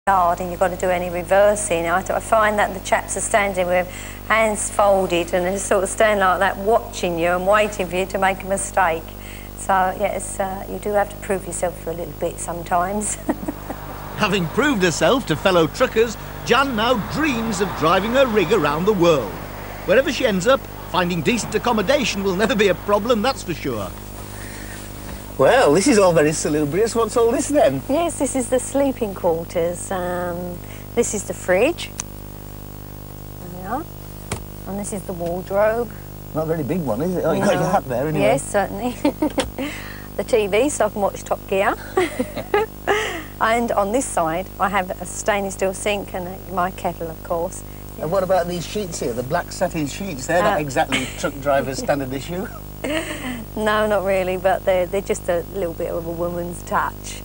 hard and you've got to do any reversing. I find that the chaps are standing with hands folded and they just sort of stand like that watching you and waiting for you to make a mistake. So yes, you do have to prove yourself a little bit sometimes. Having proved herself to fellow truckers, Jan now dreams of driving her rig around the world. Wherever she ends up, finding decent accommodation will never be a problem, that's for sure. Well, this is all very salubrious. What's all this then? Yes, this is the sleeping quarters. This is the fridge. There we are. And this is the wardrobe. Not a very big one, is it? Oh, you got your hat there anyway. Yes, certainly. The TV, so I can watch Top Gear. And on this side, I have a stainless steel sink and my kettle, of course. And what about these sheets here, the black satin sheets? They're not exactly truck drivers' standard issue. No, not really, but they're just a little bit of a woman's touch.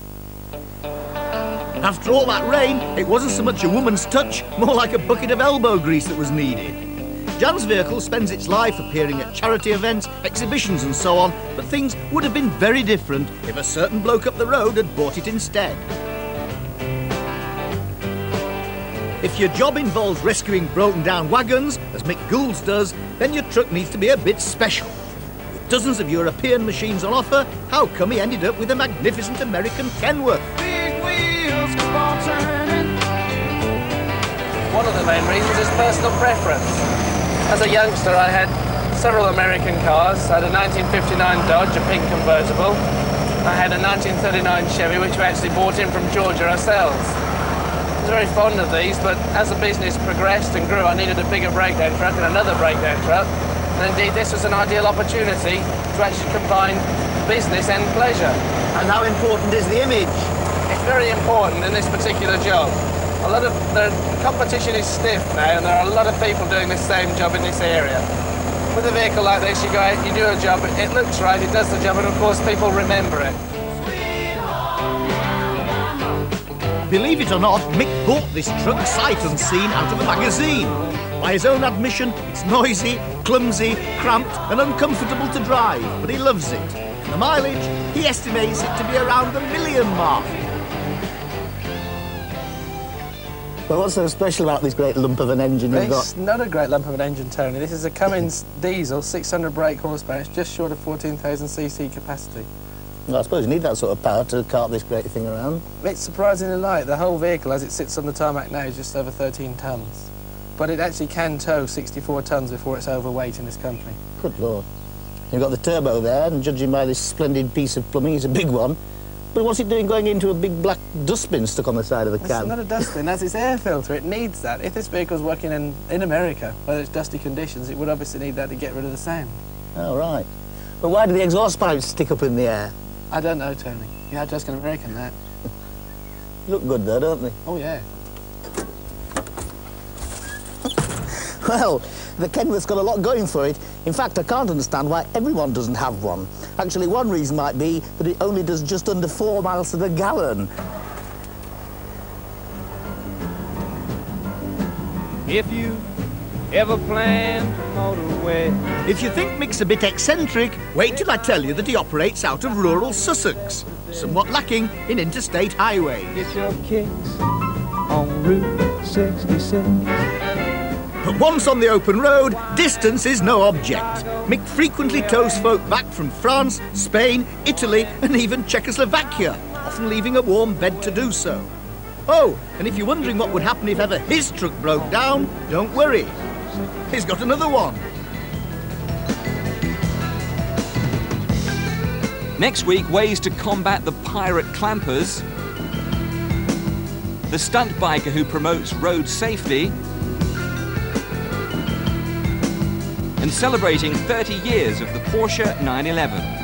After all that rain, it wasn't so much a woman's touch, more like a bucket of elbow grease that was needed. Jan's vehicle spends its life appearing at charity events, exhibitions and so on, but things would have been very different if a certain bloke up the road had bought it instead. If your job involves rescuing broken down wagons, as Mick Gould's does, then your truck needs to be a bit special. With dozens of European machines on offer, how come he ended up with a magnificent American Kenworth? Big wheels keep on turning. One of the main reasons is personal preference. As a youngster, I had several American cars. I had a 1959 Dodge, a pink convertible. I had a 1939 Chevy, which we actually bought in from Georgia ourselves. I was very fond of these, but as the business progressed and grew, I needed a bigger breakdown truck and another breakdown truck. And indeed, this was an ideal opportunity to actually combine business and pleasure. And how important is the image? It's very important in this particular job. A lot of the competition is stiff now, and there are a lot of people doing the same job in this area. With a vehicle like this, you go out, you do a job, it looks right, it does the job, and of course people remember it. Believe it or not, Mick bought this truck sight unseen out of a magazine. By his own admission, it's noisy, clumsy, cramped and uncomfortable to drive, but he loves it. And the mileage, he estimates it to be around the 1 million mark. Well, what's so special about this great lump of an engine you've got? It's not a great lump of an engine, Tony. This is a Cummins diesel, 600 brake horsepower. It's just short of 14,000 cc capacity. Well, I suppose you need that sort of power to cart this great thing around. It's surprisingly light. The whole vehicle, as it sits on the tarmac now, is just over 13 tonnes. But it actually can tow 64 tonnes before it's overweight in this country. Good Lord. You've got the turbo there, and judging by this splendid piece of plumbing, it's a big one. But what's it doing going into a big black dustbin stuck on the side of the cab? It's not a dustbin, that's its air filter. It needs that. If this vehicle's working in America, whether it's dusty conditions, it would obviously need that to get rid of the sound. Oh, right. But why do the exhaust pipes stick up in the air? I don't know, Tony. You had to ask an American that. Look good, though, don't they? Oh, yeah. Well, the Kenworth's got a lot going for it. In fact, I can't understand why everyone doesn't have one. Actually, one reason might be that it only does just under 4 miles to the gallon. If you ever plan to motorway. If you think Mick's a bit eccentric, wait till I tell you that he operates out of rural Sussex, somewhat lacking in interstate highways. Get your kicks on Route 66. But once on the open road, distance is no object. Mick frequently tows folk back from France, Spain, Italy and even Czechoslovakia, often leaving a warm bed to do so. Oh, and if you're wondering what would happen if ever his truck broke down, don't worry. He's got another one. Next week, ways to combat the pirate clampers, the stunt biker who promotes road safety, and celebrating 30 years of the Porsche 911.